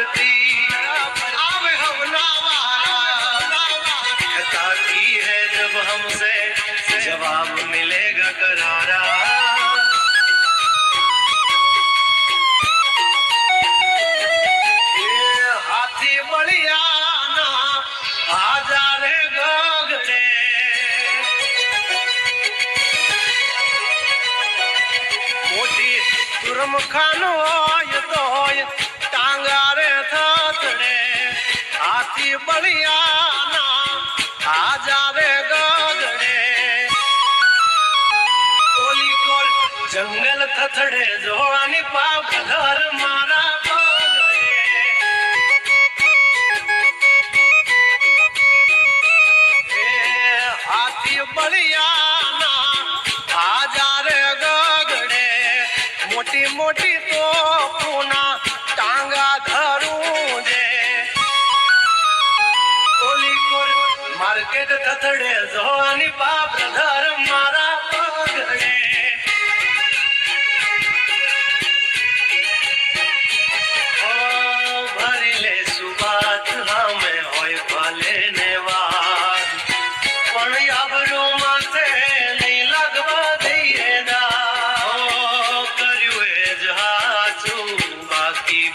परती आवे हमना वारा कहता की है जब हमसे जवाब मिलेगा करारा खानो तो टांगारे थड़े हाथी बलिया ना आजा रे गगड़े कोली कोल जंगल थथड़े जोड़ानी पाप घर मारा हाथी बलिया ना आजा रे गगड़े मोटी मोटी तो पूना टांगा धरू जे ओली कोर मार्केट थथड़े जोनी बाप घर मारा पगड़े ओ भरीले सुबात हमें होय भले नेवार पण याबरो माथे नहीं लगवा दઈએ ना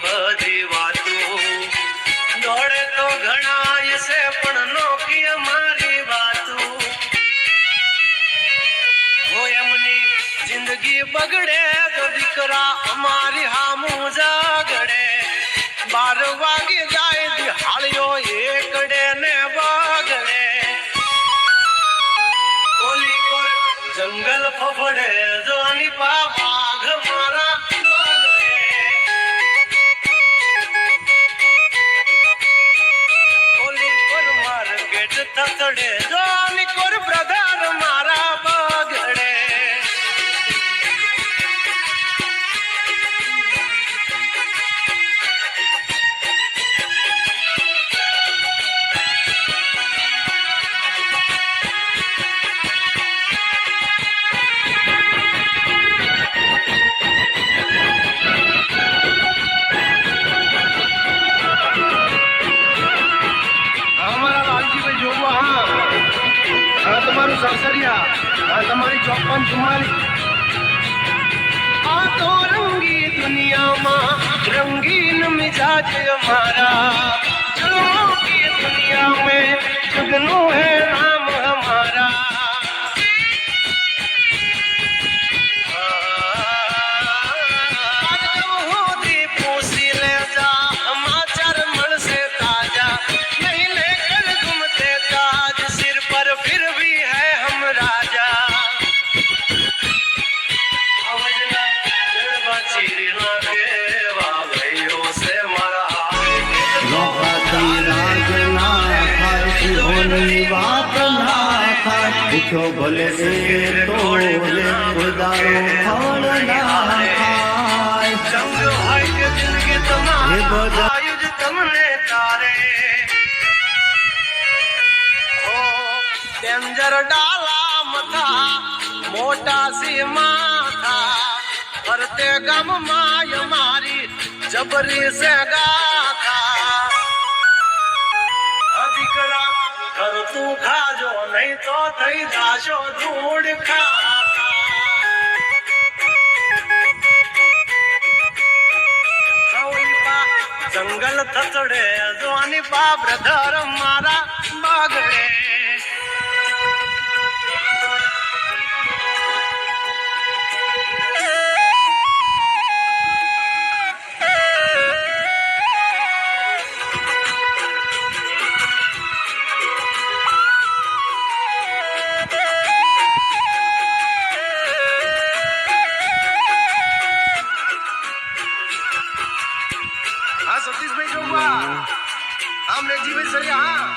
बधी वातों दौड़े तो घना से पण नोकी हमारी बातों हो एमनी जिंदगी बगड़े तो दिकरा हमारी हामू जागड़े 12 वागे जाए दिहाड़ियों एकड़े ने बागड़े ओली को जंगल फफड़े जोनी पापा घमारा थड़े जोनी कोर ब्रदर मारा बगड़े सरसरिया तुम्हारी 54-44 आ तो रंगी दुनिया में रंगीन मिजाज हमारा चलो की दुनिया में जुगनू है नाम हमारा पूसी ले जा हमाचार मन से ताजा नहीं लेकर घूमते ताज सिर पर फिर भी भले से तोड़े खुदारो खाना खाए संग भाई के जिंदगी तुम्हारा आयुध तुमने तारे हो डेंजर डाला मथा मोटा सी माथा करते गम माय मारी जबरी से गाथा अधिकरा कर तू खाजो नहीं तो थई जाशो धूड़ खाता जंगल थचड़े जोनी पा ब्रदर मारा बागड़े सतीश भाई जो हुआ हमने जीवन सरिया